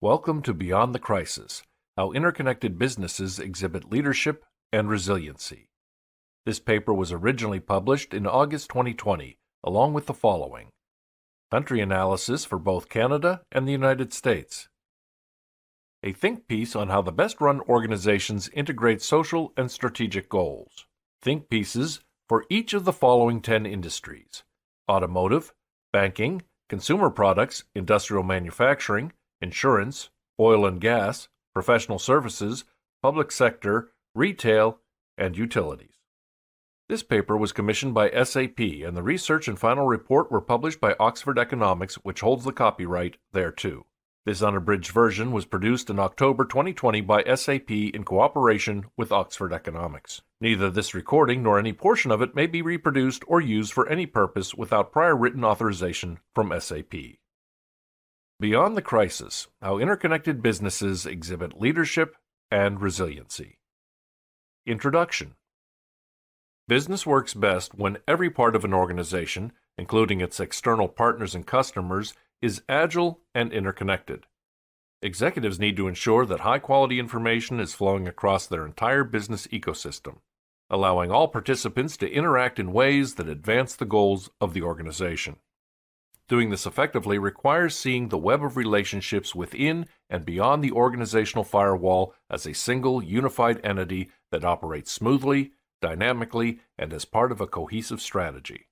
Welcome to Beyond the Crisis, How Interconnected Businesses Exhibit Leadership and Resiliency. This paper was originally published in August 2020, along with the following: country analysis for both Canada and the United States. A think piece on how the best-run organizations integrate social and strategic goals. Think pieces for each of the following 10 industries: automotive, banking, consumer products, industrial manufacturing, insurance, oil and gas, professional services, public sector, retail, and utilities. This paper was commissioned by SAP, and the research and final report were published by Oxford Economics, which holds the copyright thereto. This unabridged version was produced in October 2020 by SAP in cooperation with Oxford Economics. Neither this recording nor any portion of it may be reproduced or used for any purpose without prior written authorization from SAP. Beyond the Crisis: How Interconnected Businesses Exhibit Leadership and Resiliency. Introduction. Business works best when every part of an organization, including its external partners and customers, is agile and interconnected. Executives need to ensure that high-quality information is flowing across their entire business ecosystem, allowing all participants to interact in ways that advance the goals of the organization. Doing this effectively requires seeing the web of relationships within and beyond the organizational firewall as a single, unified entity that operates smoothly, dynamically, and as part of a cohesive strategy.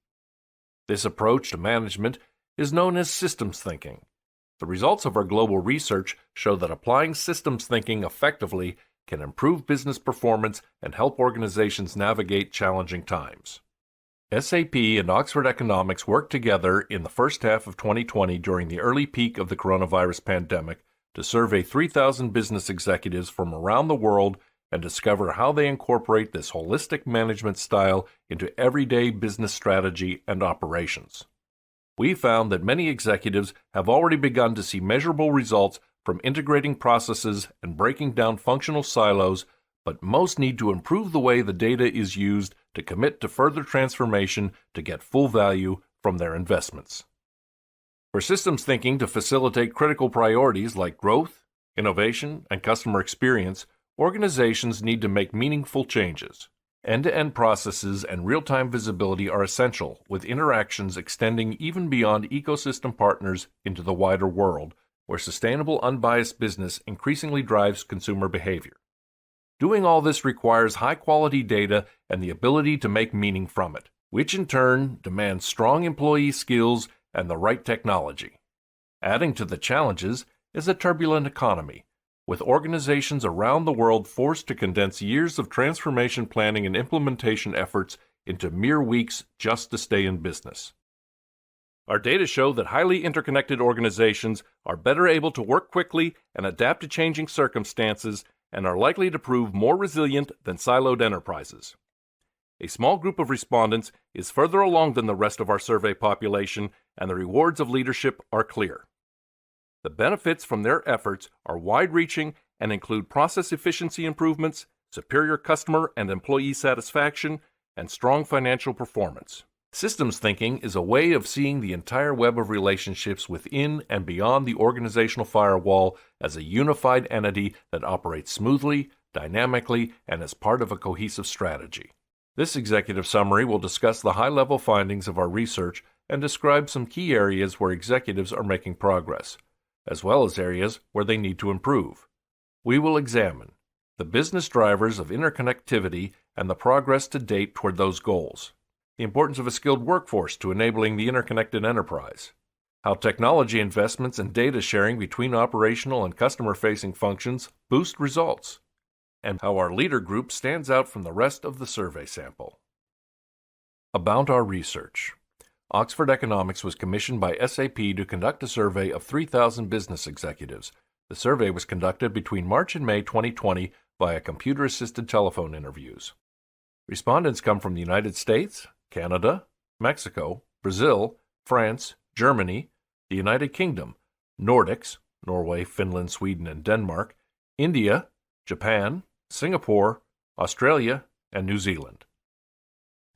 This approach to management is known as systems thinking. The results of our global research show that applying systems thinking effectively can improve business performance and help organizations navigate challenging times. SAP and Oxford Economics worked together in the first half of 2020 during the early peak of the coronavirus pandemic to survey 3,000 business executives from around the world and discover how they incorporate this holistic management style into everyday business strategy and operations. We found that many executives have already begun to see measurable results from integrating processes and breaking down functional silos, but most need to improve the way the data is used to commit to further transformation to get full value from their investments. For systems thinking to facilitate critical priorities like growth, innovation, and customer experience, organizations need to make meaningful changes. End-to-end processes and real-time visibility are essential, with interactions extending even beyond ecosystem partners into the wider world, where sustainable, unbiased business increasingly drives consumer behavior. Doing all this requires high-quality data and the ability to make meaning from it, which in turn demands strong employee skills and the right technology. Adding to the challenges is a turbulent economy, with organizations around the world forced to condense years of transformation planning and implementation efforts into mere weeks just to stay in business. Our data show that highly interconnected organizations are better able to work quickly and adapt to changing circumstances and are likely to prove more resilient than siloed enterprises. A small group of respondents is further along than the rest of our survey population, and the rewards of leadership are clear. The benefits from their efforts are wide-reaching and include process efficiency improvements, superior customer and employee satisfaction, and strong financial performance. Systems thinking is a way of seeing the entire web of relationships within and beyond the organizational firewall as a unified entity that operates smoothly, dynamically, and as part of a cohesive strategy. This executive summary will discuss the high-level findings of our research and describe some key areas where executives are making progress, as well as areas where they need to improve. We will examine the business drivers of interconnectivity and the progress to date toward those goals, the importance of a skilled workforce to enabling the interconnected enterprise, how technology investments and data sharing between operational and customer-facing functions boost results, and how our leader group stands out from the rest of the survey sample. About our research. Oxford Economics was commissioned by SAP to conduct a survey of 3,000 business executives. The survey was conducted between March and May 2020 via computer-assisted telephone interviews. Respondents come from the United States, Canada, Mexico, Brazil, France, Germany, the United Kingdom, Nordics, Norway, Finland, Sweden, and Denmark, India, Japan, Singapore, Australia, and New Zealand.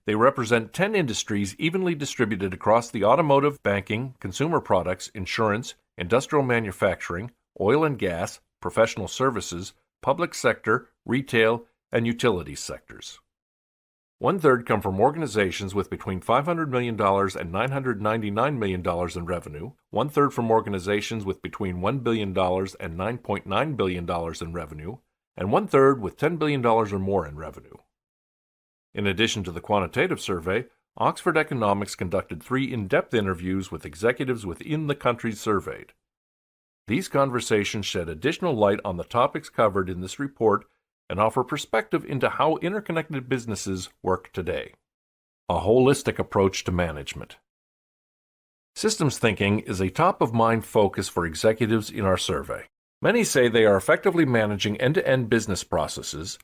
They represent 10 industries evenly distributed across the automotive, banking, consumer products, insurance, industrial manufacturing, oil and gas, professional services, public sector, retail, and utilities sectors. 1/3 come from organizations with between $500 million and $999 million in revenue, 1/3 from organizations with between $1 billion and $9.9 billion in revenue, and 1/3 with $10 billion or more in revenue. In addition to the quantitative survey, Oxford Economics conducted 3 in-depth interviews with executives within the countries surveyed. These conversations shed additional light on the topics covered in this report and offer perspective into how interconnected businesses work today. A holistic approach to management. Systems thinking is a top-of-mind focus for executives in our survey. Many say they are effectively managing end-to-end business processes,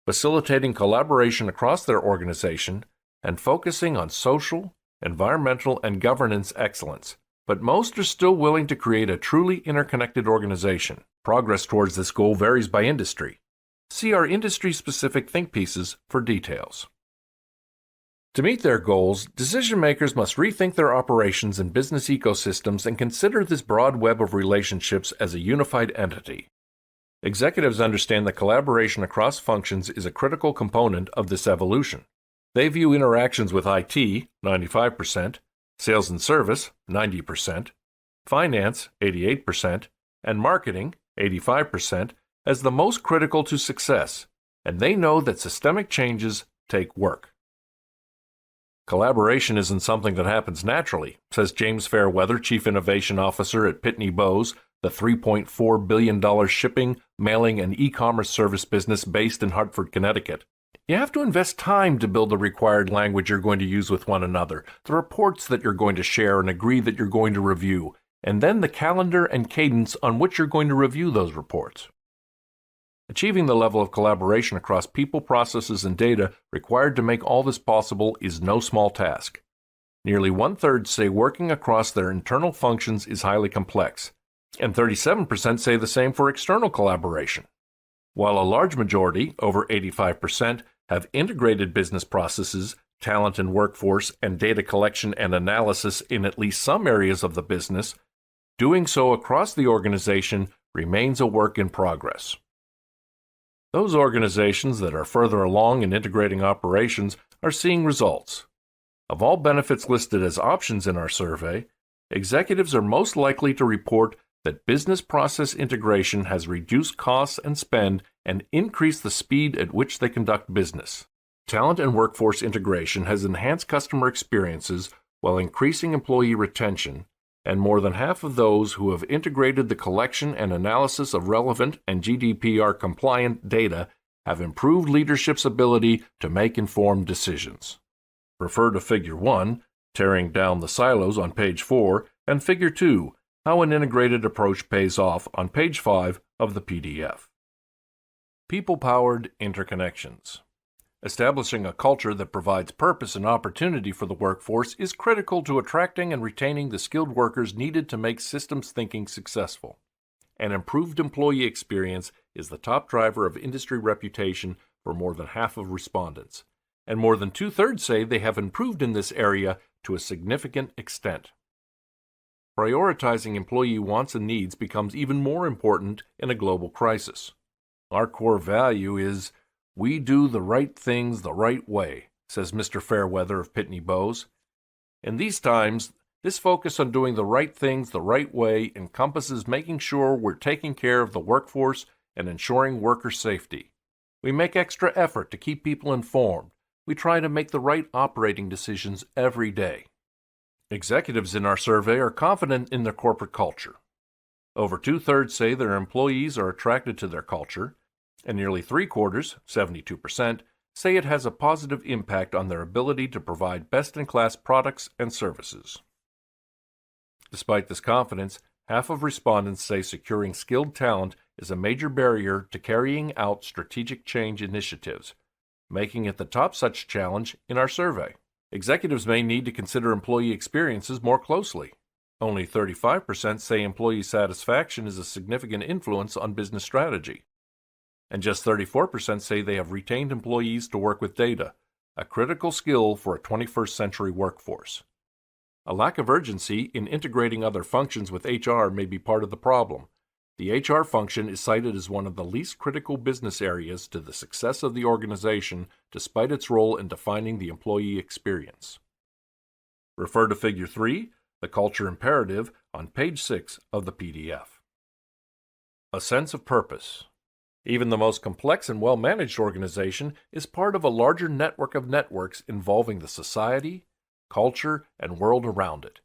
facilitating collaboration across their organization, and focusing on social, environmental, and governance excellence. But most are still willing to create a truly interconnected organization. Progress towards this goal varies by industry. See our industry-specific think pieces for details. To meet their goals, decision-makers must rethink their operations and business ecosystems and consider this broad web of relationships as a unified entity. Executives understand that collaboration across functions is a critical component of this evolution. They view interactions with IT, 95%, sales and service, 90%, finance, 88%, and marketing, 85%, as the most critical to success, and they know that systemic changes take work. Collaboration isn't something that happens naturally, says James Fairweather, Chief Innovation Officer at Pitney Bowes, the $3.4 billion shipping, mailing, and e-commerce service business based in Hartford, Connecticut. You have to invest time to build the required language you're going to use with one another, the reports that you're going to share and agree that you're going to review, and then the calendar and cadence on which you're going to review those reports. Achieving the level of collaboration across people, processes, and data required to make all this possible is no small task. Nearly 1/3 say working across their internal functions is highly complex, and 37% say the same for external collaboration. While a large majority, over 85%, have integrated business processes, talent and workforce, and data collection and analysis in at least some areas of the business, doing so across the organization remains a work in progress. Those organizations that are further along in integrating operations are seeing results. Of all benefits listed as options in our survey, executives are most likely to report that business process integration has reduced costs and spend and increased the speed at which they conduct business. Talent and workforce integration has enhanced customer experiences while increasing employee retention, and more than half of those who have integrated the collection and analysis of relevant and GDPR-compliant data have improved leadership's ability to make informed decisions. Refer to Figure 1, Tearing Down the Silos on page 4, and Figure 2, How an Integrated Approach Pays Off on page 5 of the PDF. People-powered interconnections. Establishing a culture that provides purpose and opportunity for the workforce is critical to attracting and retaining the skilled workers needed to make systems thinking successful. An improved employee experience is the top driver of industry reputation for more than half of respondents, and more than 2/3 say they have improved in this area to a significant extent. Prioritizing employee wants and needs becomes even more important in a global crisis. Our core value is, "We do the right things the right way," says Mr. Fairweather of Pitney Bowes. In these times, this focus on doing the right things the right way encompasses making sure we're taking care of the workforce and ensuring worker safety. We make extra effort to keep people informed. We try to make the right operating decisions every day. Executives in our survey are confident in their corporate culture. Over 2/3 say their employees are attracted to their culture, and nearly 3/4, 72%, say it has a positive impact on their ability to provide best-in-class products and services. Despite this confidence, half of respondents say securing skilled talent is a major barrier to carrying out strategic change initiatives, making it the top such challenge in our survey. Executives may need to consider employee experiences more closely. Only 35% say employee satisfaction is a significant influence on business strategy. And just 34% say they have retained employees to work with data, a critical skill for a 21st century workforce. A lack of urgency in integrating other functions with HR may be part of the problem. The HR function is cited as one of the least critical business areas to the success of the organization, despite its role in defining the employee experience. Refer to Figure 3, the culture imperative, on page 6 of the PDF. A sense of purpose. Even the most complex and well-managed organization is part of a larger network of networks involving the society, culture, and world around it.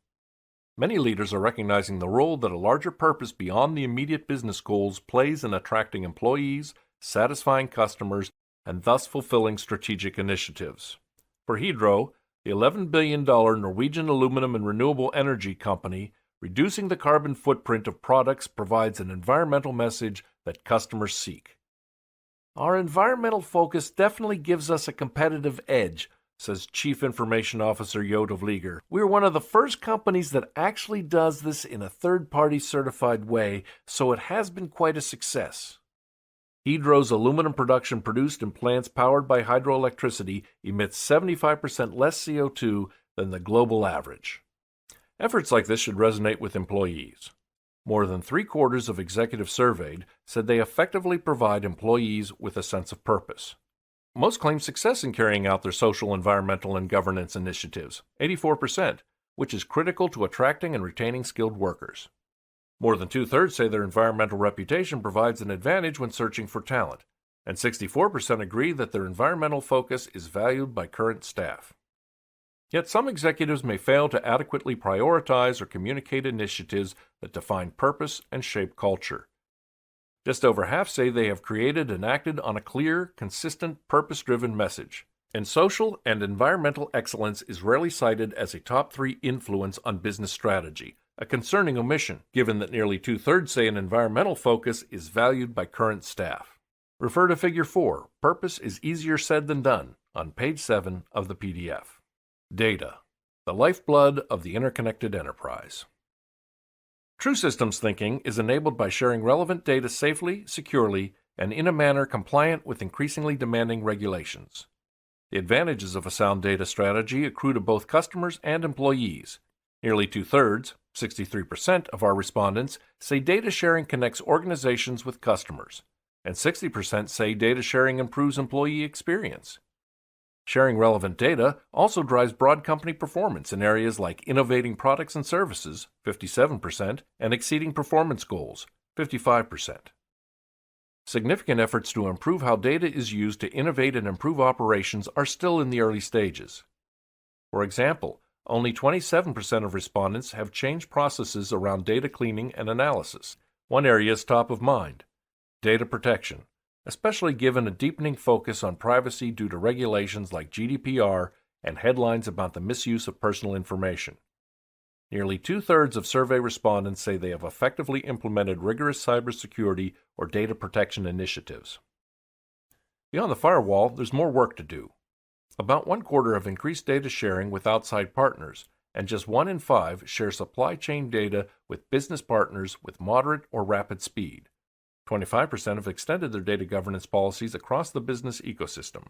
Many leaders are recognizing the role that a larger purpose beyond the immediate business goals plays in attracting employees, satisfying customers, and thus fulfilling strategic initiatives. For Hydro, the $11 billion Norwegian aluminum and renewable energy company, reducing the carbon footprint of products provides an environmental message that customers seek. Our environmental focus definitely gives us a competitive edge, says Chief Information Officer Jode Vlieger. We're one of the first companies that actually does this in a third-party certified way, so it has been quite a success. Hydro's aluminum production produced in plants powered by hydroelectricity emits 75% less CO2 than the global average. Efforts like this should resonate with employees. More than 3/4 of executives surveyed said they effectively provide employees with a sense of purpose. Most claim success in carrying out their social, environmental, and governance initiatives, 84%, which is critical to attracting and retaining skilled workers. More than 2/3 say their environmental reputation provides an advantage when searching for talent, and 64% agree that their environmental focus is valued by current staff. Yet some executives may fail to adequately prioritize or communicate initiatives that define purpose and shape culture. Just over half say they have created and acted on a clear, consistent, purpose-driven message. And social and environmental excellence is rarely cited as a top 3 influence on business strategy, a concerning omission, given that nearly 2/3 say an environmental focus is valued by current staff. Refer to Figure 4, Purpose is Easier Said Than Done, on page 7 of the PDF. Data, the lifeblood of the interconnected enterprise. True systems thinking is enabled by sharing relevant data safely, securely, and in a manner compliant with increasingly demanding regulations. The advantages of a sound data strategy accrue to both customers and employees. Nearly 2/3, 63% of our respondents, say data sharing connects organizations with customers, and 60% say data sharing improves employee experience. Sharing relevant data also drives broad company performance in areas like innovating products and services, 57%, and exceeding performance goals, 55%. Significant efforts to improve how data is used to innovate and improve operations are still in the early stages. For example, only 27% of respondents have changed processes around data cleaning and analysis. One area is top of mind: data protection, especially given a deepening focus on privacy due to regulations like GDPR and headlines about the misuse of personal information. Nearly 2/3 of survey respondents say they have effectively implemented rigorous cybersecurity or data protection initiatives. Beyond the firewall, there's more work to do. About 1/4 have increased data sharing with outside partners, and just 1 in 5 share supply chain data with business partners with moderate or rapid speed. 25% have extended their data governance policies across the business ecosystem.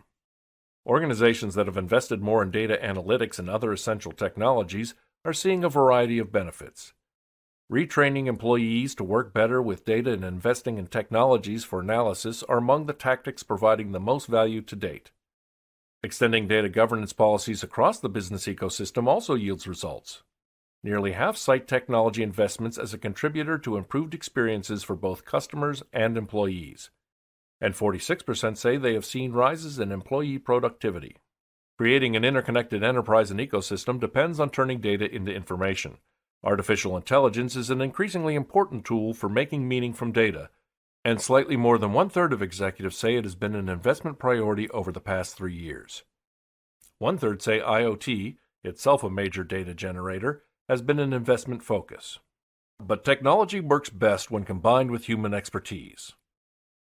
Organizations that have invested more in data analytics and other essential technologies are seeing a variety of benefits. Retraining employees to work better with data and investing in technologies for analysis are among the tactics providing the most value to date. Extending data governance policies across the business ecosystem also yields results. Nearly half cite technology investments as a contributor to improved experiences for both customers and employees, and 46% say they have seen rises in employee productivity. Creating an interconnected enterprise and ecosystem depends on turning data into information. Artificial intelligence is an increasingly important tool for making meaning from data, and slightly more than 1/3 of executives say it has been an investment priority over the past 3 years. 1/3 say IoT, itself a major data generator, has been an investment focus. But technology works best when combined with human expertise.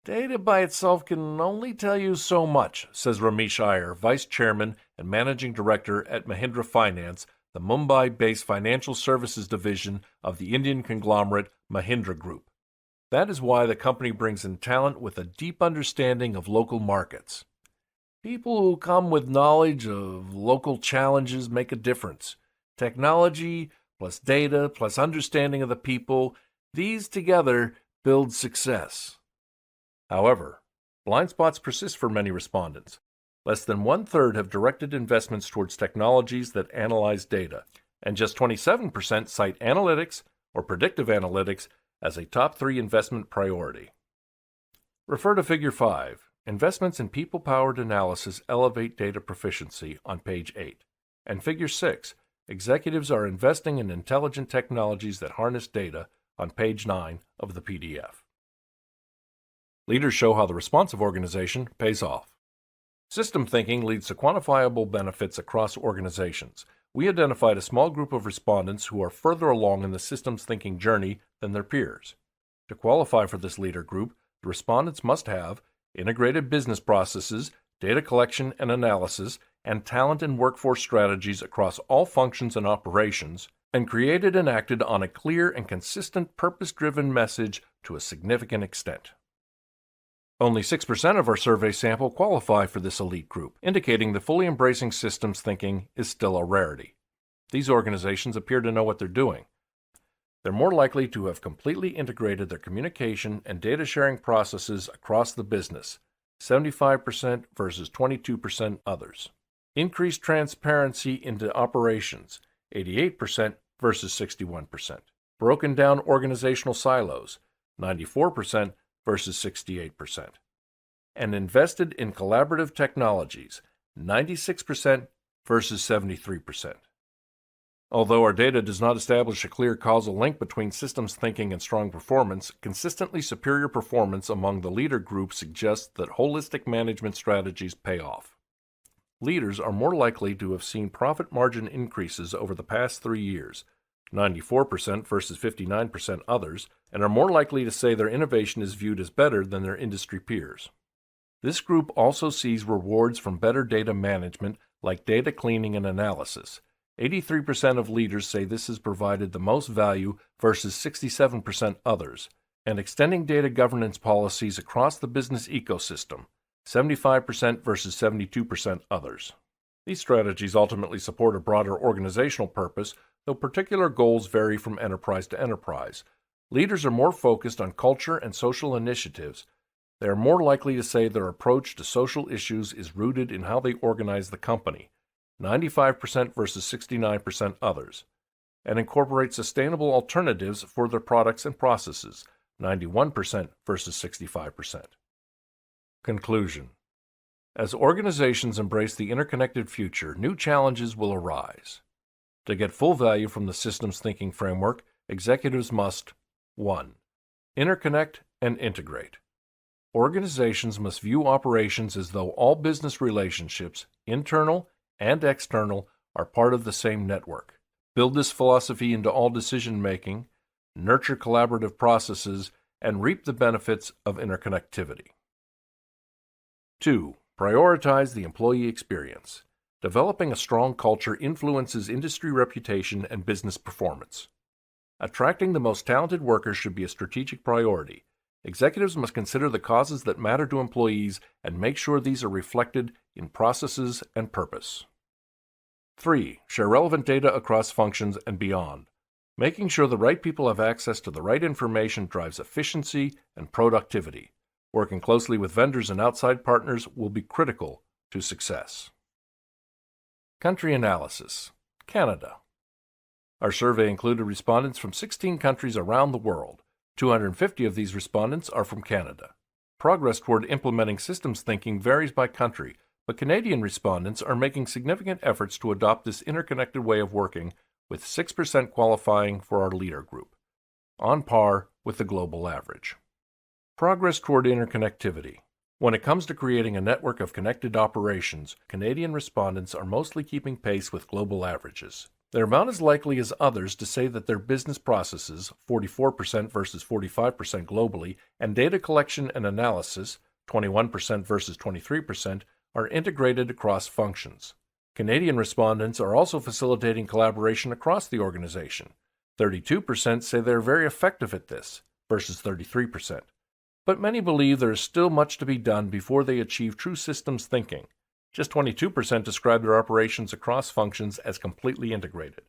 Data by itself can only tell you so much, says Ramesh Iyer, Vice Chairman and Managing Director at Mahindra Finance, the Mumbai-based financial services division of the Indian conglomerate Mahindra Group. That is why the company brings in talent with a deep understanding of local markets. People who come with knowledge of local challenges make a difference. Technology plus data plus understanding of the people, these together builds success. However, blind spots persist for many respondents. Less than one-third have directed investments towards technologies that analyze data, and just 27% cite analytics or predictive analytics as a top 3 investment priority. Refer to Figure 5, Investments in People-Powered Analysis Elevate Data Proficiency on page 8, and Figure 6, Executives are Investing in Intelligent Technologies that Harness Data on page 9 of the PDF. Leaders show how the responsive organization pays off. System thinking leads to quantifiable benefits across organizations. We identified a small group of respondents who are further along in the systems thinking journey than their peers. To qualify for this leader group, the respondents must have integrated business processes, data collection and analysis, and talent and workforce strategies across all functions and operations, and created and acted on a clear and consistent purpose-driven message to a significant extent. Only 6% of our survey sample qualify for this elite group, indicating that fully embracing systems thinking is still a rarity. These organizations appear to know what they're doing. They're more likely to have completely integrated their communication and data sharing processes across the business, 75% versus 22% others. Increased transparency into operations, 88% versus 61%. Broken down organizational silos, 94% versus 68%. And invested in collaborative technologies, 96% versus 73%. Although our data does not establish a clear causal link between systems thinking and strong performance, consistently superior performance among the leader group suggests that holistic management strategies pay off. Leaders are more likely to have seen profit margin increases over the past 3 years, 94% versus 59% others, and are more likely to say their innovation is viewed as better than their industry peers. This group also sees rewards from better data management like data cleaning and analysis. 83% of leaders say this has provided the most value versus 67% others, and extending data governance policies across the business ecosystem, 75% versus 72% others. These strategies ultimately support a broader organizational purpose, though particular goals vary from enterprise to enterprise. Leaders are more focused on culture and social initiatives. They are more likely to say their approach to social issues is rooted in how they organize the company, 95% versus 69% others, and incorporate sustainable alternatives for their products and processes, 91% versus 65%. Conclusion. As organizations embrace the interconnected future, new challenges will arise. To get full value from the systems thinking framework, executives must 1. Interconnect and integrate. Organizations must view operations as though all business relationships, internal and external, are part of the same network. Build this philosophy into all decision-making, nurture collaborative processes, and reap the benefits of interconnectivity. 2. Prioritize the employee experience. Developing a strong culture influences industry reputation and business performance. Attracting the most talented workers should be a strategic priority. Executives must consider the causes that matter to employees and make sure these are reflected in processes and purpose. 3. Share relevant data across functions and beyond. Making sure the right people have access to the right information drives efficiency and productivity. Working closely with vendors and outside partners will be critical to success. Country analysis. Canada. Our survey included respondents from 16 countries around the world. 250 of these respondents are from Canada. Progress toward implementing systems thinking varies by country, but Canadian respondents are making significant efforts to adopt this interconnected way of working, with 6% qualifying for our leader group, on par with the global average. Progress toward interconnectivity. When it comes to creating a network of connected operations, Canadian respondents are mostly keeping pace with global averages. They're about as likely as others to say that their business processes, 44% versus 45% globally, and data collection and analysis, 21% versus 23%, are integrated across functions. Canadian respondents are also facilitating collaboration across the organization. 32% say they're very effective at this, versus 33%. But many believe there is still much to be done before they achieve true systems thinking. Just 22% describe their operations across functions as completely integrated,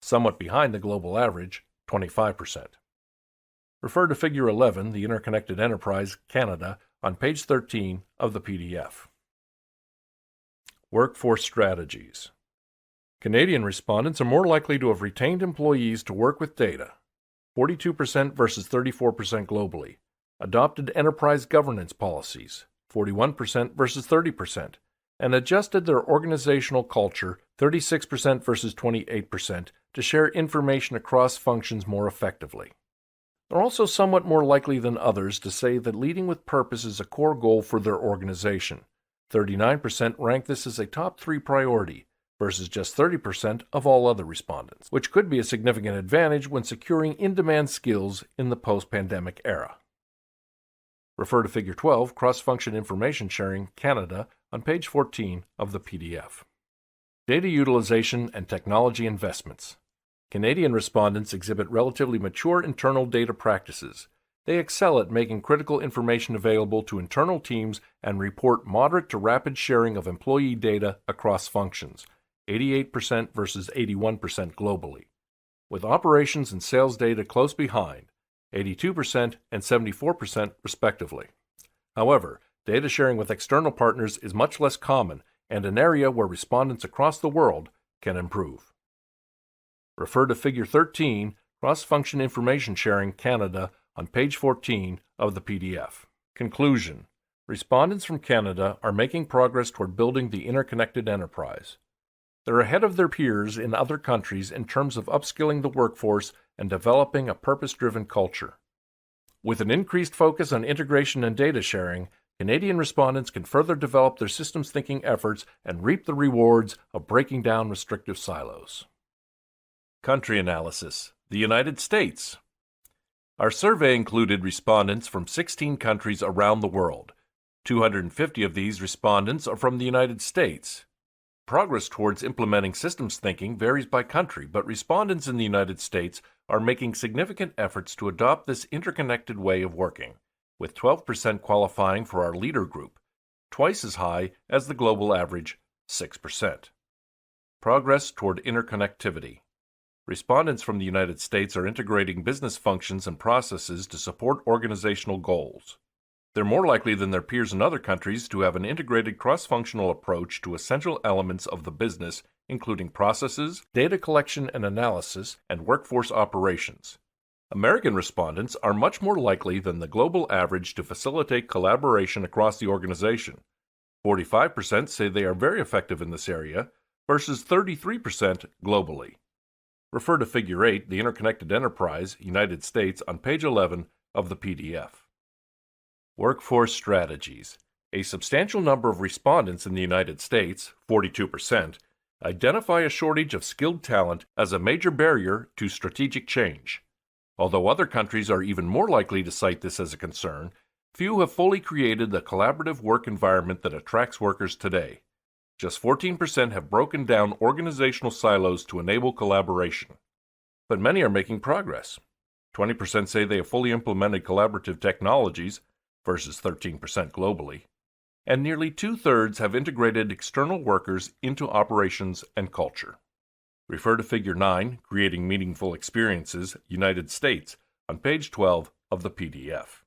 somewhat behind the global average, 25%. Refer to Figure 11, the Interconnected Enterprise, Canada, on page 13 of the PDF. Workforce strategies. Canadian respondents are more likely to have retained employees to work with data, 42% versus 34% globally, adopted enterprise governance policies, 41% versus 30%, and adjusted their organizational culture, 36% versus 28%, to share information across functions more effectively. They're also somewhat more likely than others to say that leading with purpose is a core goal for their organization. 39% rank this as a top 3 priority, versus just 30% of all other respondents, which could be a significant advantage when securing in-demand skills in the post-pandemic era. Refer to Figure 12, Cross-Function Information Sharing, Canada, on page 14 of the PDF. Data utilization and technology investments. Canadian respondents exhibit relatively mature internal data practices. They excel at making critical information available to internal teams and report moderate to rapid sharing of employee data across functions, 88% versus 81% globally, with operations and sales data close behind, 82% and 74% respectively. However, data sharing with external partners is much less common and an area where respondents across the world can improve. Refer to Figure 13, Cross-Function Information Sharing, Canada, on page 14 of the PDF. Conclusion. Respondents from Canada are making progress toward building the interconnected enterprise. They're ahead of their peers in other countries in terms of upskilling the workforce and developing a purpose-driven culture. With an increased focus on integration and data sharing, Canadian respondents can further develop their systems thinking efforts and reap the rewards of breaking down restrictive silos. Country analysis. The United States. Our survey included respondents from 16 countries around the world. 250 of these respondents are from the United States. Progress towards implementing systems thinking varies by country, but respondents in the United States are making significant efforts to adopt this interconnected way of working, with 12% qualifying for our leader group, twice as high as the global average, 6%. Progress toward interconnectivity. Respondents from the United States are integrating business functions and processes to support organizational goals. They're more likely than their peers in other countries to have an integrated cross-functional approach to essential elements of the business, including processes, data collection and analysis, and workforce operations. American respondents are much more likely than the global average to facilitate collaboration across the organization. 45% say they are very effective in this area, versus 33% globally. Refer to Figure 8, the Interconnected Enterprise, United States, on page 11 of the PDF. Workforce strategies. A substantial number of respondents in the United States, 42%, identify a shortage of skilled talent as a major barrier to strategic change. Although other countries are even more likely to cite this as a concern, few have fully created the collaborative work environment that attracts workers today. Just 14% have broken down organizational silos to enable collaboration. But many are making progress. 20% say they have fully implemented collaborative technologies, versus 13% globally, and nearly 2/3 have integrated external workers into operations and culture. Refer to Figure 9, Creating Meaningful Experiences, United States, on page 12 of the PDF.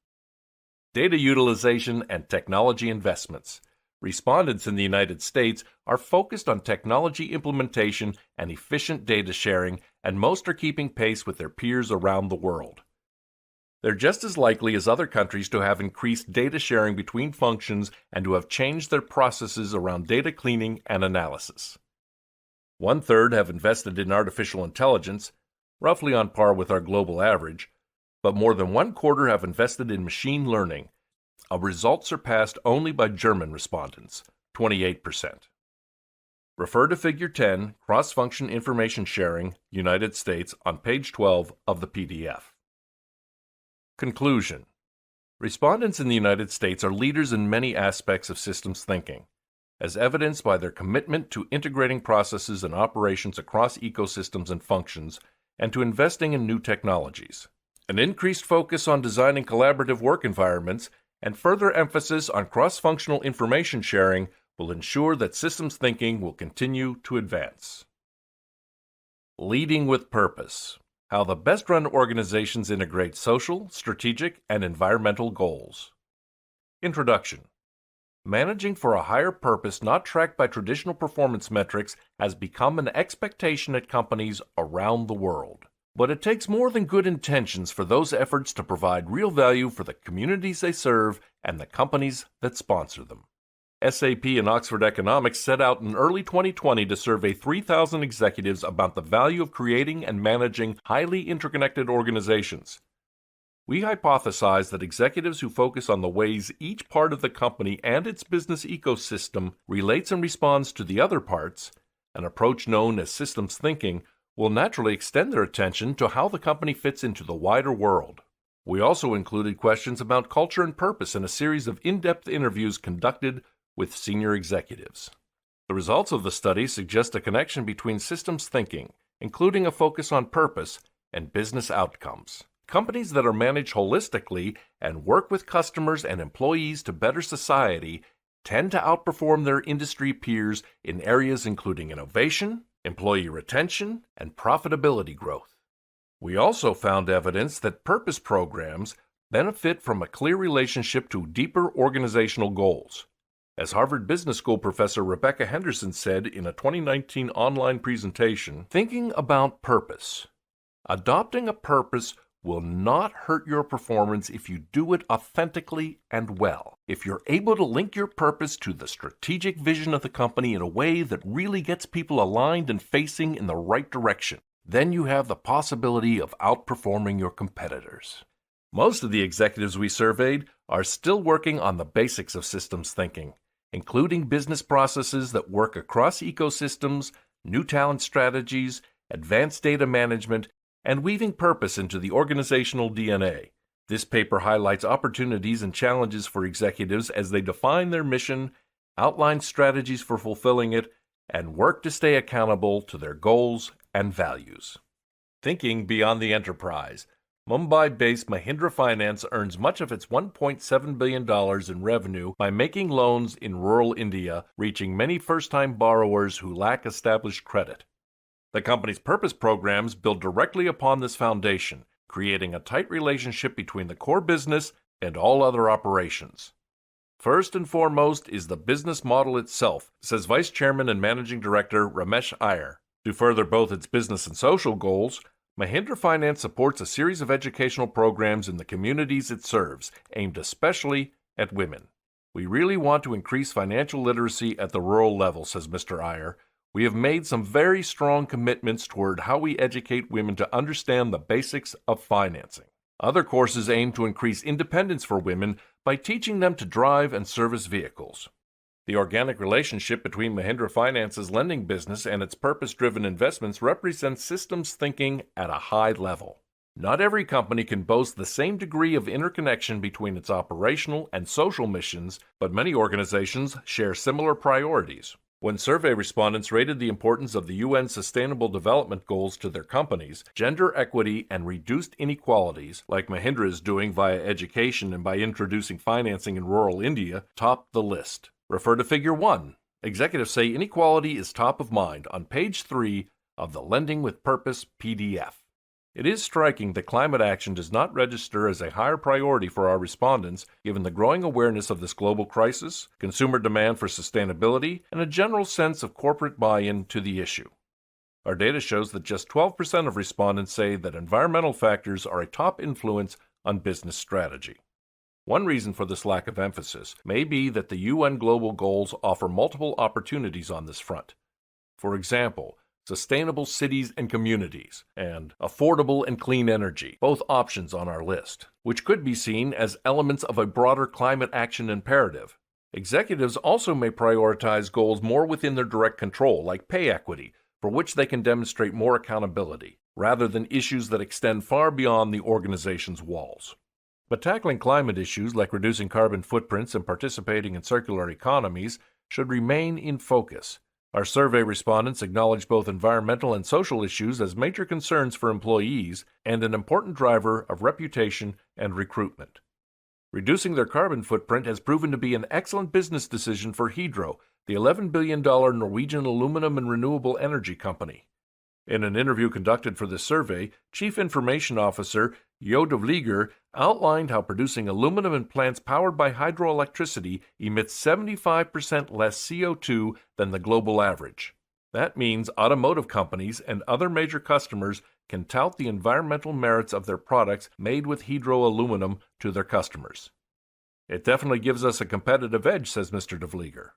Data utilization and technology investments. Respondents in the United States are focused on technology implementation and efficient data sharing, and most are keeping pace with their peers around the world. They're just as likely as other countries to have increased data sharing between functions and to have changed their processes around data cleaning and analysis. 1/3 have invested in artificial intelligence, roughly on par with our global average, but more than 1/4 have invested in machine learning, a result surpassed only by German respondents, 28%. Refer to Figure 10, Cross-Function Information Sharing, United States, on page 12 of the PDF. Conclusion. Respondents in the United States are leaders in many aspects of systems thinking, as evidenced by their commitment to integrating processes and operations across ecosystems and functions, and to investing in new technologies. An increased focus on designing collaborative work environments and further emphasis on cross-functional information sharing will ensure that systems thinking will continue to advance. Leading with purpose. How the best-run organizations integrate social, strategic, and environmental goals. Introduction. Managing for a higher purpose not tracked by traditional performance metrics has become an expectation at companies around the world. But it takes more than good intentions for those efforts to provide real value for the communities they serve and the companies that sponsor them. SAP and Oxford Economics set out in early 2020 to survey 3,000 executives about the value of creating and managing highly interconnected organizations. We hypothesize that executives who focus on the ways each part of the company and its business ecosystem relates and responds to the other parts, an approach known as systems thinking, will naturally extend their attention to how the company fits into the wider world. We also included questions about culture and purpose in a series of in-depth interviews conducted with senior executives. The results of the study suggest a connection between systems thinking, including a focus on purpose, and business outcomes. Companies that are managed holistically and work with customers and employees to better society tend to outperform their industry peers in areas including innovation, employee retention, and profitability growth. We also found evidence that purpose programs benefit from a clear relationship to deeper organizational goals. As Harvard Business School professor Rebecca Henderson said in a 2019 online presentation, thinking about purpose. Adopting a purpose will not hurt your performance if you do it authentically and well. If you're able to link your purpose to the strategic vision of the company in a way that really gets people aligned and facing in the right direction, then you have the possibility of outperforming your competitors. Most of the executives we surveyed are still working on the basics of systems thinking, including business processes that work across ecosystems, new talent strategies, advanced data management, and weaving purpose into the organizational DNA. This paper highlights opportunities and challenges for executives as they define their mission, outline strategies for fulfilling it, and work to stay accountable to their goals and values. Thinking beyond the enterprise. Mumbai-based Mahindra Finance earns much of its $1.7 billion in revenue by making loans in rural India, reaching many first-time borrowers who lack established credit. The company's purpose programs build directly upon this foundation, creating a tight relationship between the core business and all other operations. First and foremost is the business model itself, says Vice Chairman and Managing Director Ramesh Iyer. To further both its business and social goals, Mahindra Finance supports a series of educational programs in the communities it serves, aimed especially at women. We really want to increase financial literacy at the rural level, says Mr. Iyer. We have made some very strong commitments toward how we educate women to understand the basics of financing. Other courses aim to increase independence for women by teaching them to drive and service vehicles. The organic relationship between Mahindra Finance's lending business and its purpose-driven investments represents systems thinking at a high level. Not every company can boast the same degree of interconnection between its operational and social missions, but many organizations share similar priorities. When survey respondents rated the importance of the UN Sustainable Development Goals to their companies, gender equity and reduced inequalities, like Mahindra is doing via education and by introducing financing in rural India, topped the list. Refer to Figure 1. Executives say inequality is top of mind on page 3 of the Lending with Purpose PDF. It is striking that climate action does not register as a higher priority for our respondents, given the growing awareness of this global crisis, consumer demand for sustainability, and a general sense of corporate buy-in to the issue. Our data shows that just 12% of respondents say that environmental factors are a top influence on business strategy. One reason for this lack of emphasis may be that the UN global goals offer multiple opportunities on this front. For example, sustainable cities and communities, and affordable and clean energy, both options on our list, which could be seen as elements of a broader climate action imperative. Executives also may prioritize goals more within their direct control, like pay equity, for which they can demonstrate more accountability, rather than issues that extend far beyond the organization's walls. But tackling climate issues like reducing carbon footprints and participating in circular economies should remain in focus. Our survey respondents acknowledge both environmental and social issues as major concerns for employees and an important driver of reputation and recruitment. Reducing their carbon footprint has proven to be an excellent business decision for Hydro, the $11 billion Norwegian aluminum and renewable energy company. In an interview conducted for this survey, Chief Information Officer Jo de Vlieger outlined how producing aluminum in plants powered by hydroelectricity emits 75% less CO2 than the global average. That means automotive companies and other major customers can tout the environmental merits of their products made with hydroaluminum to their customers. It definitely gives us a competitive edge, says Mr. de Vlieger.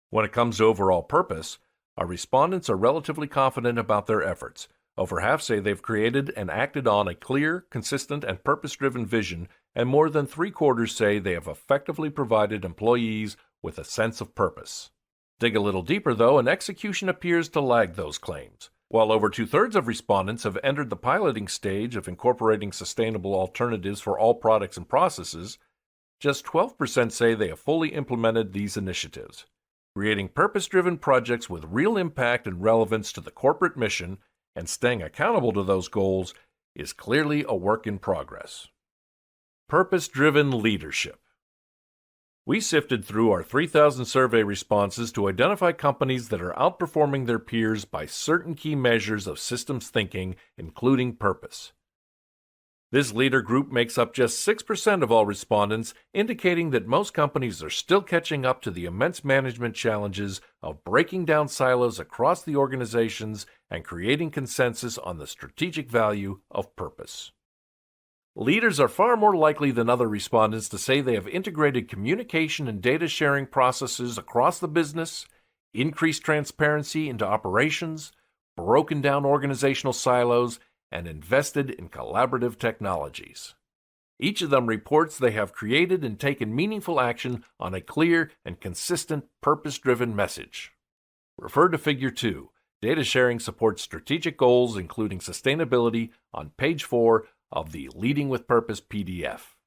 When it comes to overall purpose, our respondents are relatively confident about their efforts. Over half say they've created and acted on a clear, consistent, and purpose-driven vision, and more than 3/4 say they have effectively provided employees with a sense of purpose. Dig a little deeper, though, and execution appears to lag those claims. While over 2/3 of respondents have entered the piloting stage of incorporating sustainable alternatives for all products and processes, just 12% say they have fully implemented these initiatives. Creating purpose-driven projects with real impact and relevance to the corporate mission and staying accountable to those goals is clearly a work in progress. Purpose-driven leadership. We sifted through our 3,000 survey responses to identify companies that are outperforming their peers by certain key measures of systems thinking, including purpose. This leader group makes up just 6% of all respondents, indicating that most companies are still catching up to the immense management challenges of breaking down silos across the organizations and creating consensus on the strategic value of purpose. Leaders are far more likely than other respondents to say they have integrated communication and data sharing processes across the business, increased transparency into operations, broken down organizational silos, and invested in collaborative technologies. Each of them reports they have created and taken meaningful action on a clear and consistent purpose-driven message. Refer to Figure 2. Data sharing supports strategic goals, including sustainability, on page 4 of the Leading with Purpose PDF.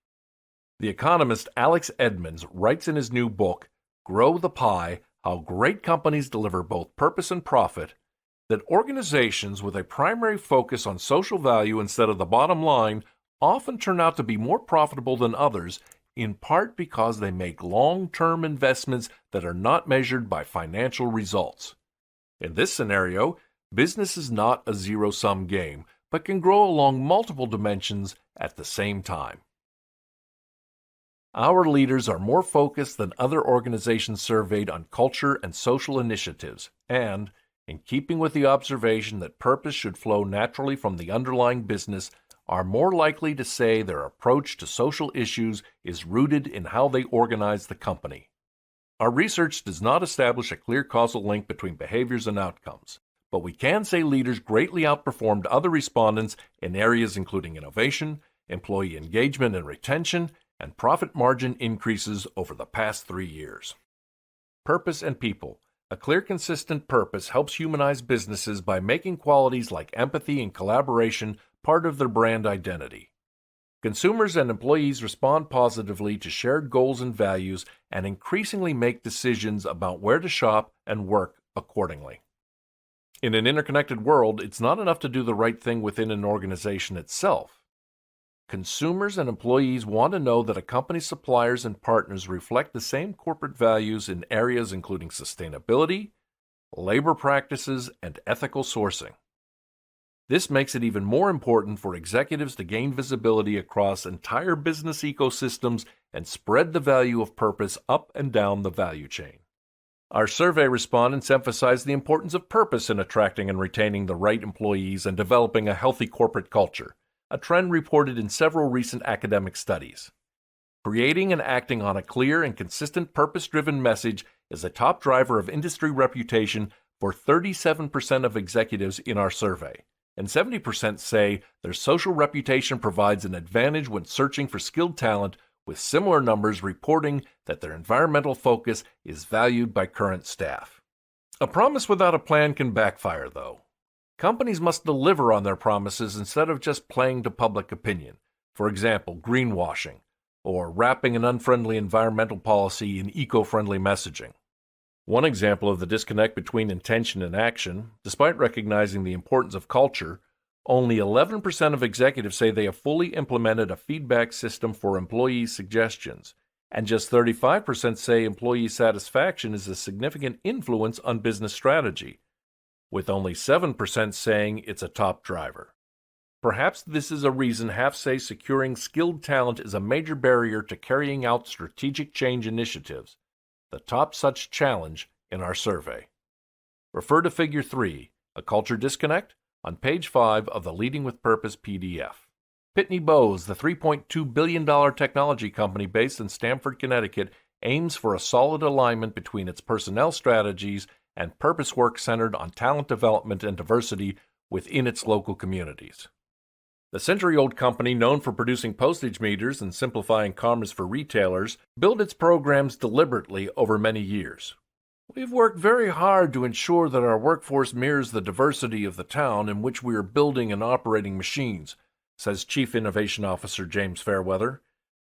The economist Alex Edmans writes in his new book, Grow the Pie: How Great Companies Deliver Both Purpose and Profit, that organizations with a primary focus on social value instead of the bottom line often turn out to be more profitable than others, in part because they make long-term investments that are not measured by financial results. In this scenario, business is not a zero-sum game, but can grow along multiple dimensions at the same time. Our leaders are more focused than other organizations surveyed on culture and social initiatives, and, in keeping with the observation that purpose should flow naturally from the underlying business, are more likely to say their approach to social issues is rooted in how they organize the company. Our research does not establish a clear causal link between behaviors and outcomes, but we can say leaders greatly outperformed other respondents in areas including innovation, employee engagement and retention, and profit margin increases over the past 3 years. Purpose and people. A clear, consistent purpose helps humanize businesses by making qualities like empathy and collaboration part of their brand identity. Consumers and employees respond positively to shared goals and values and increasingly make decisions about where to shop and work accordingly. In an interconnected world, it's not enough to do the right thing within an organization itself. Consumers and employees want to know that a company's suppliers and partners reflect the same corporate values in areas including sustainability, labor practices, and ethical sourcing. This makes it even more important for executives to gain visibility across entire business ecosystems and spread the value of purpose up and down the value chain. Our survey respondents emphasized the importance of purpose in attracting and retaining the right employees and developing a healthy corporate culture, a trend reported in several recent academic studies. Creating and acting on a clear and consistent purpose-driven message is a top driver of industry reputation for 37% of executives in our survey, and 70% say their social reputation provides an advantage when searching for skilled talent, with similar numbers reporting that their environmental focus is valued by current staff. A promise without a plan can backfire, though. Companies must deliver on their promises instead of just playing to public opinion, for example, greenwashing, or wrapping an unfriendly environmental policy in eco-friendly messaging. One example of the disconnect between intention and action, despite recognizing the importance of culture, only 11% of executives say they have fully implemented a feedback system for employee suggestions, and just 35% say employee satisfaction is a significant influence on business strategy. with only 7% saying it's a top driver. Perhaps this is a reason half say securing skilled talent is a major barrier to carrying out strategic change initiatives, the top such challenge in our survey. Refer to Figure 3, A Culture Disconnect, on page 5 of the Leading with Purpose PDF. Pitney Bowes, the $3.2 billion technology company based in Stamford, Connecticut, aims for a solid alignment between its personnel strategies and purpose work centered on talent development and diversity within its local communities. The century-old company, known for producing postage meters and simplifying commerce for retailers, built its programs deliberately over many years. We've worked very hard to ensure that our workforce mirrors the diversity of the town in which we are building and operating machines, says Chief Innovation Officer James Fairweather.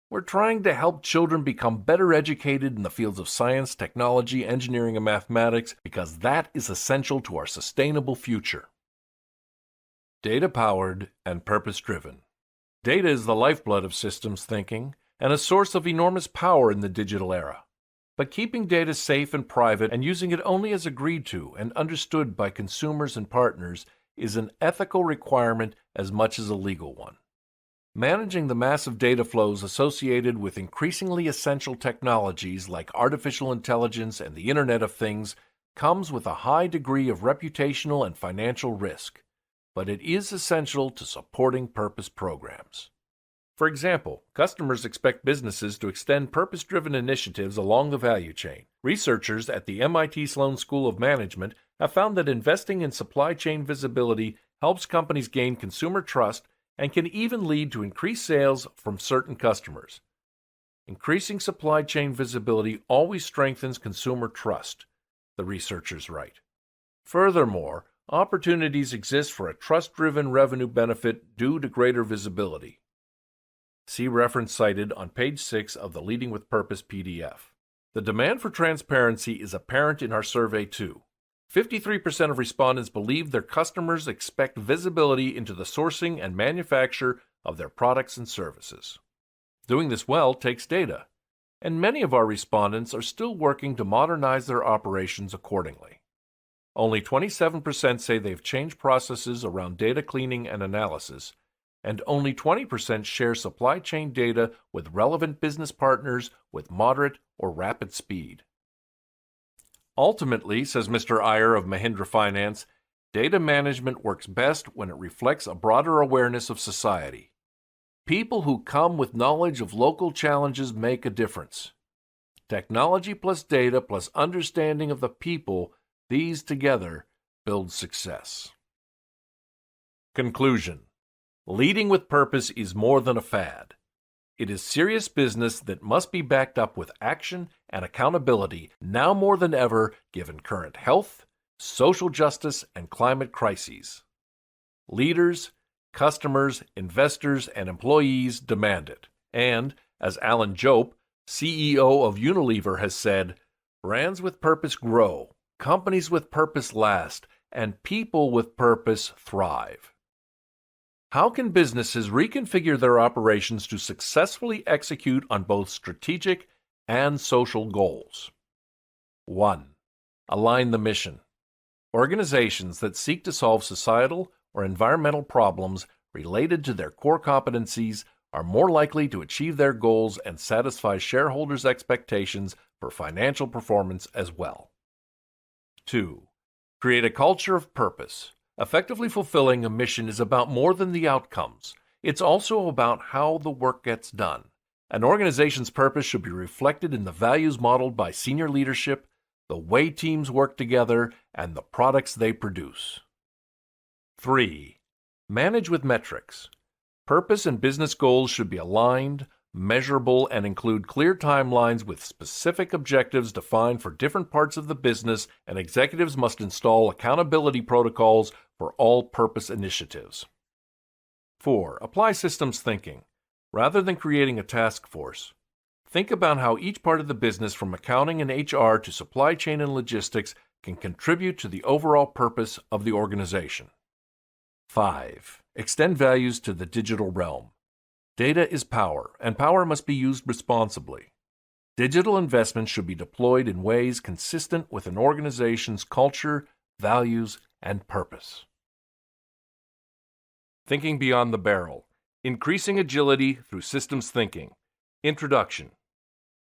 We're trying to help children become better educated in the fields of science, technology, engineering, and mathematics because that is essential to our sustainable future. Data-powered and purpose-driven. Data is the lifeblood of systems thinking and a source of enormous power in the digital era. But keeping data safe and private and using it only as agreed to and understood by consumers and partners is an ethical requirement as much as a legal one. Managing the massive data flows associated with increasingly essential technologies like artificial intelligence and the Internet of Things comes with a high degree of reputational and financial risk, but it is essential to supporting purpose programs. For example, customers expect businesses to extend purpose-driven initiatives along the value chain. Researchers at the MIT Sloan School of Management have found that investing in supply chain visibility helps companies gain consumer trust and can even lead to increased sales from certain customers. Increasing supply chain visibility always strengthens consumer trust, the researchers write. Furthermore, opportunities exist for a trust-driven revenue benefit due to greater visibility. See reference cited on page 6 of the Leading with Purpose PDF. The demand for transparency is apparent in our survey too. 53% of respondents believe their customers expect visibility into the sourcing and manufacture of their products and services. Doing this well takes data, and many of our respondents are still working to modernize their operations accordingly. Only 27% say they've changed processes around data cleaning and analysis, and only 20% share supply chain data with relevant business partners with moderate or rapid speed. Ultimately, says Mr. Iyer of Mahindra Finance, data management works best when it reflects a broader awareness of society. People who come with knowledge of local challenges make a difference. Technology plus data plus understanding of the people, these together build success. Conclusion. Leading with purpose is more than a fad. It is serious business that must be backed up with action and accountability now more than ever given current health, social justice, and climate crises. Leaders, customers, investors, and employees demand it. And, as Alan Jope, CEO of Unilever, has said, brands with purpose grow, companies with purpose last, and people with purpose thrive. How can businesses reconfigure their operations to successfully execute on both strategic and social goals? 1. Align the mission. Organizations that seek to solve societal or environmental problems related to their core competencies are more likely to achieve their goals and satisfy shareholders' expectations for financial performance as well. 2. Create a culture of purpose. Effectively fulfilling a mission is about more than the outcomes. It's also about how the work gets done. An organization's purpose should be reflected in the values modeled by senior leadership, the way teams work together, and the products they produce. 3. Manage with metrics. Purpose and business goals should be aligned, measurable, and include clear timelines with specific objectives defined for different parts of the business, and executives must install accountability protocols for all purpose initiatives. 4. Apply systems thinking. Rather than creating a task force, think about how each part of the business, from accounting and HR to supply chain and logistics, can contribute to the overall purpose of the organization. 5. Extend values to the digital realm. Data is power, and power must be used responsibly. Digital investments should be deployed in ways consistent with an organization's culture, values, and purpose. Thinking Beyond the Barrel: Increasing Agility Through Systems Thinking. Introduction.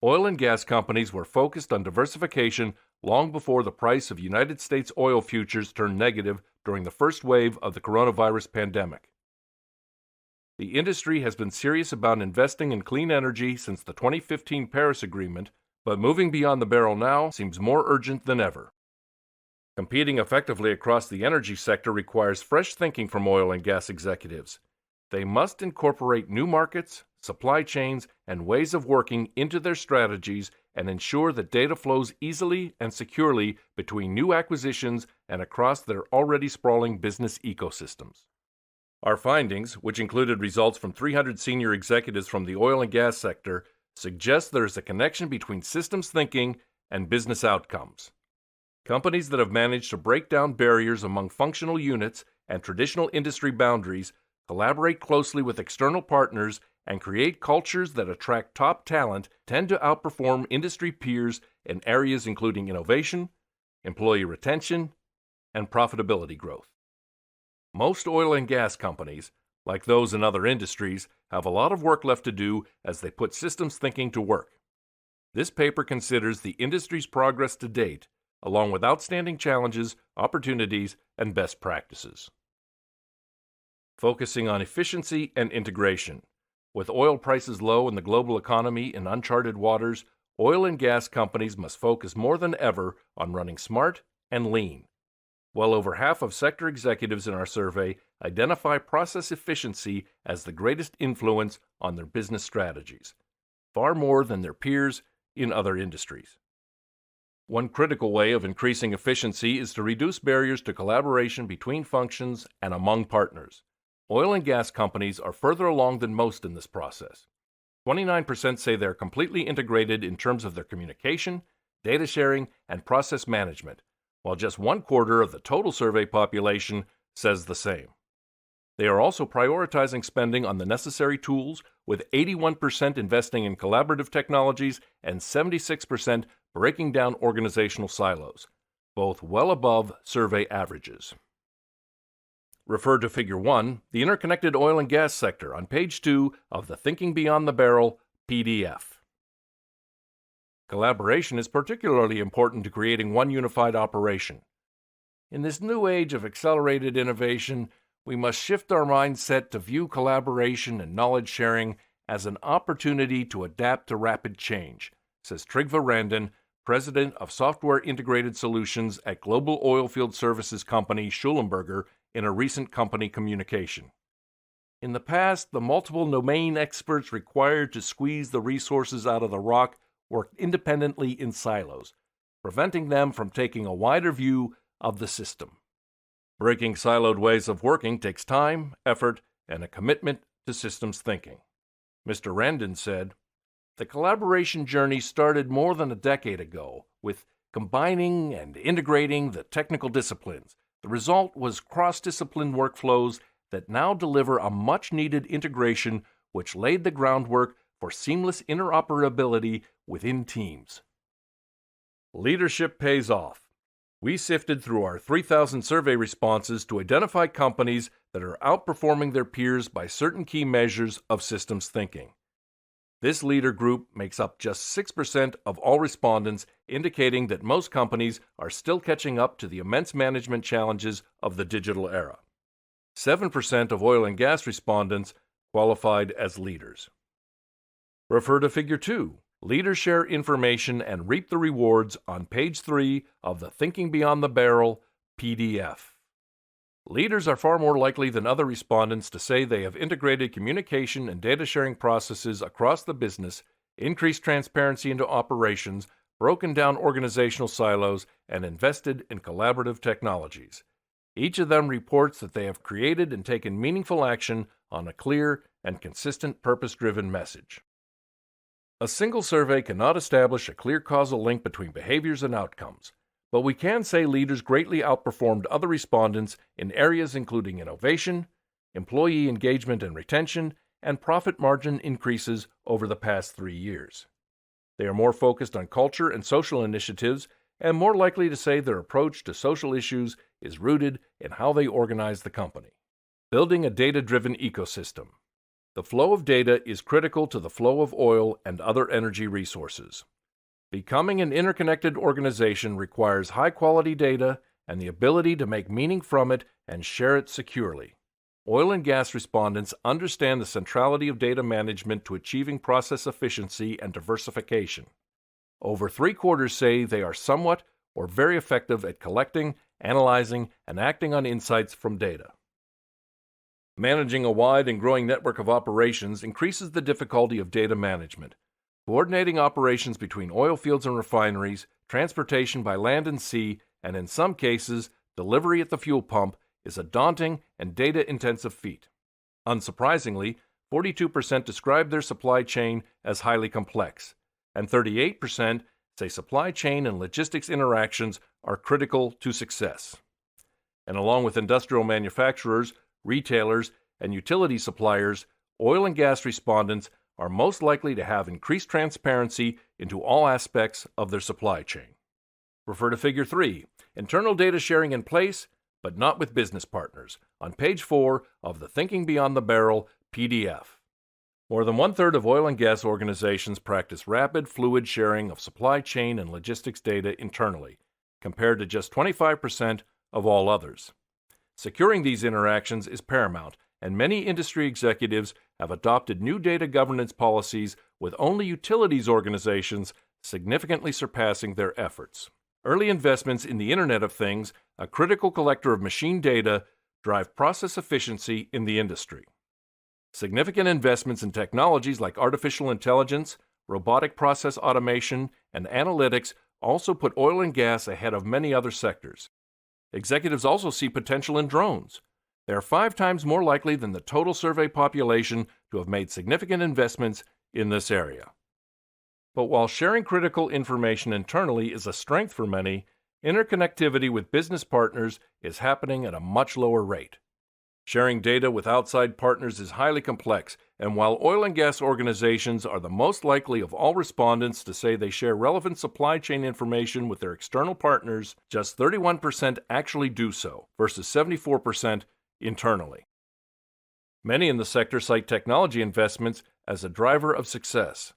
Oil and gas companies were focused on diversification long before the price of United States oil futures turned negative during the first wave of the coronavirus pandemic. The industry has been serious about investing in clean energy since the 2015 Paris Agreement, but moving beyond the barrel now seems more urgent than ever. Competing effectively across the energy sector requires fresh thinking from oil and gas executives. They must incorporate new markets, supply chains, and ways of working into their strategies and ensure that data flows easily and securely between new acquisitions and across their already sprawling business ecosystems. Our findings, which included results from 300 senior executives from the oil and gas sector, suggest there is a connection between systems thinking and business outcomes. Companies that have managed to break down barriers among functional units and traditional industry boundaries, collaborate closely with external partners, and create cultures that attract top talent tend to outperform industry peers in areas including innovation, employee retention, and profitability growth. Most oil and gas companies, like those in other industries, have a lot of work left to do as they put systems thinking to work. This paper considers the industry's progress to date, along with outstanding challenges, opportunities, and best practices. Focusing on efficiency and integration. With oil prices low and the global economy in uncharted waters, oil and gas companies must focus more than ever on running smart and lean. Well over half of sector executives in our survey identify process efficiency as the greatest influence on their business strategies, far more than their peers in other industries. One critical way of increasing efficiency is to reduce barriers to collaboration between functions and among partners. Oil and gas companies are further along than most in this process. 29% say they're completely integrated in terms of their communication, data sharing, and process management, while just 1/4 of the total survey population says the same. They are also prioritizing spending on the necessary tools, with 81% investing in collaborative technologies and 76% breaking down organizational silos, both well above survey averages. Refer to Figure 1, the interconnected oil and gas sector, on page 2 of the Thinking Beyond the Barrel PDF. Collaboration is particularly important to creating one unified operation. In this new age of accelerated innovation, we must shift our mindset to view collaboration and knowledge sharing as an opportunity to adapt to rapid change, says Trygve Randin, president of Software Integrated Solutions at global oilfield services company Schlumberger, in a recent company communication. In the past, the multiple domain experts required to squeeze the resources out of the rock worked independently in silos, preventing them from taking a wider view of the system. Breaking siloed ways of working takes time, effort, and a commitment to systems thinking. Mr. Randin said, "The collaboration journey started more than a decade ago with combining and integrating the technical disciplines. The result was cross-discipline workflows that now deliver a much-needed integration which laid the groundwork for seamless interoperability within teams." Leadership pays off. We sifted through our 3,000 survey responses to identify companies that are outperforming their peers by certain key measures of systems thinking. This leader group makes up just 6% of all respondents, indicating that most companies are still catching up to the immense management challenges of the digital era. 7% of oil and gas respondents qualified as leaders. Refer to Figure 2, Leaders Share Information and Reap the Rewards, on page 3 of the Thinking Beyond the Barrel PDF. Leaders are far more likely than other respondents to say they have integrated communication and data sharing processes across the business, increased transparency into operations, broken down organizational silos, and invested in collaborative technologies. Each of them reports that they have created and taken meaningful action on a clear and consistent purpose-driven message. A single survey cannot establish a clear causal link between behaviors and outcomes, but we can say leaders greatly outperformed other respondents in areas including innovation, employee engagement and retention, and profit margin increases over the past 3 years. They are more focused on culture and social initiatives and more likely to say their approach to social issues is rooted in how they organize the company. Building a data-driven ecosystem. The flow of data is critical to the flow of oil and other energy resources. Becoming an interconnected organization requires high-quality data and the ability to make meaning from it and share it securely. Oil and gas respondents understand the centrality of data management to achieving process efficiency and diversification. Over 3/4 say they are somewhat or very effective at collecting, analyzing, and acting on insights from data. Managing a wide and growing network of operations increases the difficulty of data management. Coordinating operations between oil fields and refineries, transportation by land and sea, and in some cases, delivery at the fuel pump is a daunting and data-intensive feat. Unsurprisingly, 42% describe their supply chain as highly complex, and 38% say supply chain and logistics interactions are critical to success. And along with industrial manufacturers, retailers, and utility suppliers, oil and gas respondents are most likely to have increased transparency into all aspects of their supply chain. Refer to Figure 3, Internal Data Sharing in Place, but Not with Business Partners, on page 4 of the Thinking Beyond the Barrel PDF. More than 1/3 of oil and gas organizations practice rapid, fluid sharing of supply chain and logistics data internally, compared to just 25% of all others. Securing these interactions is paramount, and many industry executives have adopted new data governance policies with only utilities organizations significantly surpassing their efforts. Early investments in the Internet of Things, a critical collector of machine data, drive process efficiency in the industry. Significant investments in technologies like artificial intelligence, robotic process automation, and analytics also put oil and gas ahead of many other sectors. Executives also see potential in drones. They are 5 times more likely than the total survey population to have made significant investments in this area. But while sharing critical information internally is a strength for many, interconnectivity with business partners is happening at a much lower rate. Sharing data with outside partners is highly complex, and while oil and gas organizations are the most likely of all respondents to say they share relevant supply chain information with their external partners, just 31% actually do so, versus 74% internally. Many in the sector cite technology investments as a driver of success.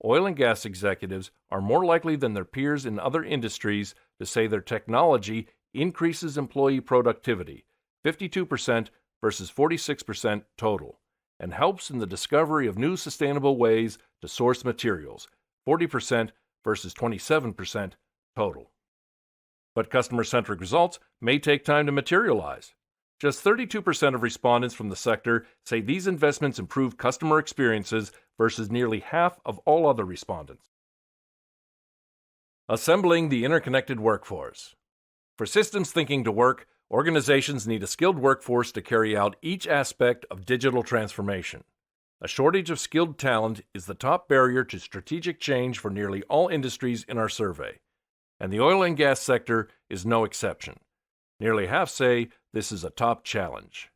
Oil and gas executives are more likely than their peers in other industries to say their technology increases employee productivity, 52% versus 46% total, and helps in the discovery of new sustainable ways to source materials, 40% versus 27% total. But customer-centric results may take time to materialize. Just 32% of respondents from the sector say these investments improve customer experiences versus nearly half of all other respondents. Assembling the interconnected workforce. For systems thinking to work, organizations need a skilled workforce to carry out each aspect of digital transformation. A shortage of skilled talent is the top barrier to strategic change for nearly all industries in our survey, and the oil and gas sector is no exception. Nearly half say this is a top challenge.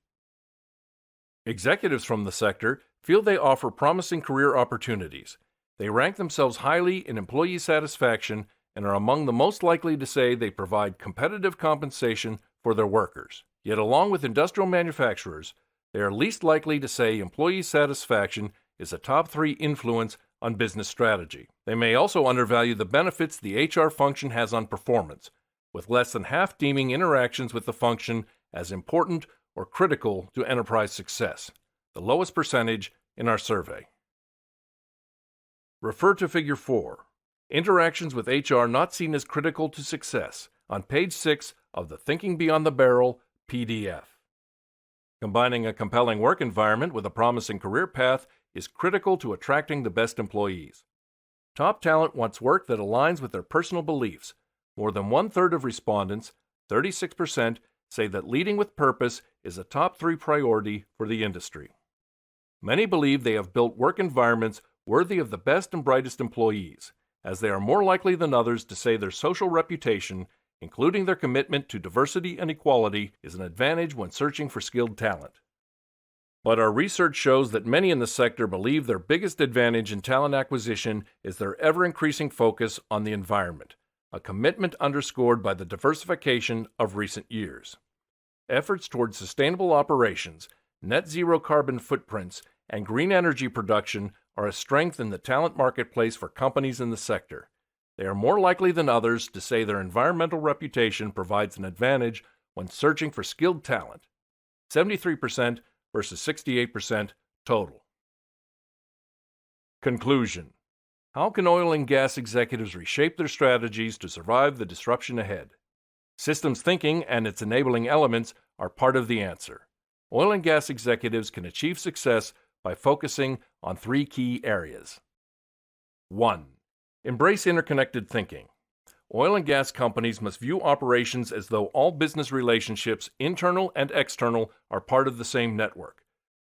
Executives from the sector feel they offer promising career opportunities. They rank themselves highly in employee satisfaction and are among the most likely to say they provide competitive compensation for their workers. Yet along with industrial manufacturers, they are least likely to say employee satisfaction is a top 3 influence on business strategy. They may also undervalue the benefits the HR function has on performance, with less than half deeming interactions with the function as important or critical to enterprise success, the lowest percentage in our survey. Refer to Figure 4, Interactions with HR Not Seen as Critical to Success, on page 6 of the Thinking Beyond the Barrel PDF. Combining a compelling work environment with a promising career path is critical to attracting the best employees. Top talent wants work that aligns with their personal beliefs. More than 1/3 of respondents, 36%, say that leading with purpose is a top 3 priority for the industry. Many believe they have built work environments worthy of the best and brightest employees, as they are more likely than others to say their social reputation, including their commitment to diversity and equality, is an advantage when searching for skilled talent. But our research shows that many in the sector believe their biggest advantage in talent acquisition is their ever-increasing focus on the environment. a commitment underscored by the diversification of recent years. Efforts towards sustainable operations, net zero carbon footprints, and green energy production are a strength in the talent marketplace for companies in the sector. They are more likely than others to say their environmental reputation provides an advantage when searching for skilled talent. 73% versus 68% total. Conclusion. How can oil and gas executives reshape their strategies to survive the disruption ahead? Systems thinking and its enabling elements are part of the answer. Oil and gas executives can achieve success by focusing on 3 key areas. 1. Embrace interconnected thinking. Oil and gas companies must view operations as though all business relationships, internal and external, are part of the same network.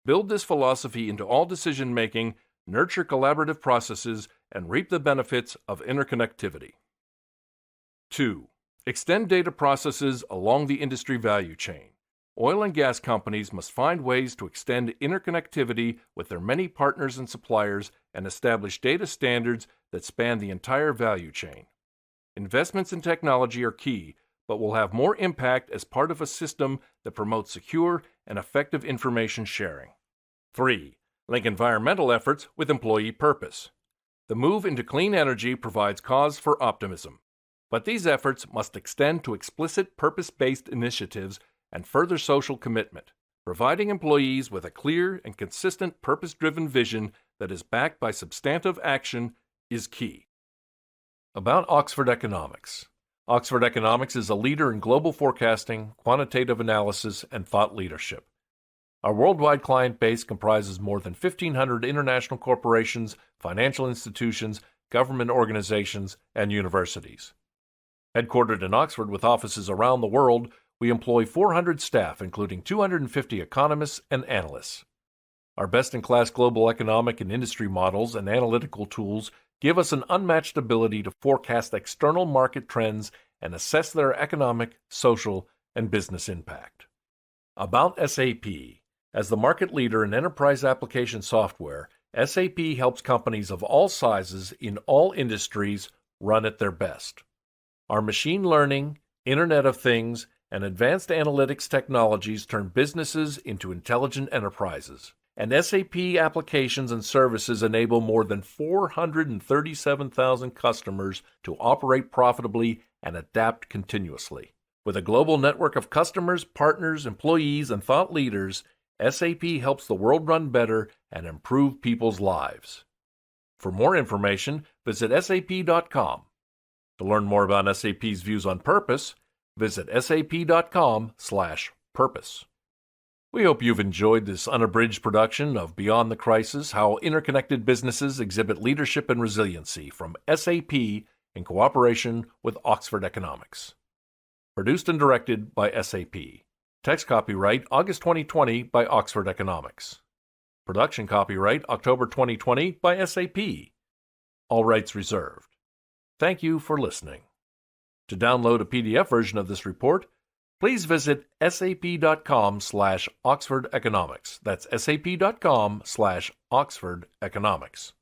Build this philosophy into all decision-making, nurture collaborative processes, and reap the benefits of interconnectivity. 2. Extend data processes along the industry value chain. Oil and gas companies must find ways to extend interconnectivity with their many partners and suppliers and establish data standards that span the entire value chain. Investments in technology are key, but will have more impact as part of a system that promotes secure and effective information sharing. 3. Link environmental efforts with employee purpose. The move into clean energy provides cause for optimism, but these efforts must extend to explicit purpose-based initiatives and further social commitment. Providing employees with a clear and consistent purpose-driven vision that is backed by substantive action is key. About Oxford Economics. Oxford Economics is a leader in global forecasting, quantitative analysis, and thought leadership. Our worldwide client base comprises more than 1,500 international corporations, financial institutions, government organizations, and universities. Headquartered in Oxford with offices around the world, we employ 400 staff, including 250 economists and analysts. Our best-in-class global economic and industry models and analytical tools give us an unmatched ability to forecast external market trends and assess their economic, social, and business impact. About SAP. As the market leader in enterprise application software, SAP helps companies of all sizes in all industries run at their best. Our machine learning, Internet of Things, and advanced analytics technologies turn businesses into intelligent enterprises. And SAP applications and services enable more than 437,000 customers to operate profitably and adapt continuously. With a global network of customers, partners, employees, and thought leaders, SAP helps the world run better and improve people's lives. For more information, visit sap.com. To learn more about SAP's views on purpose, visit sap.com/purpose. We hope you've enjoyed this unabridged production of Beyond the Crisis, How Interconnected Businesses Exhibit Leadership and Resiliency from SAP in cooperation with Oxford Economics. Produced and directed by SAP. Text copyright August 2020 by Oxford Economics. Production copyright October 2020 by SAP. All rights reserved. Thank you for listening. To download a PDF version of this report, please visit sap.com/Oxford Economics. That's sap.com/Oxford Economics.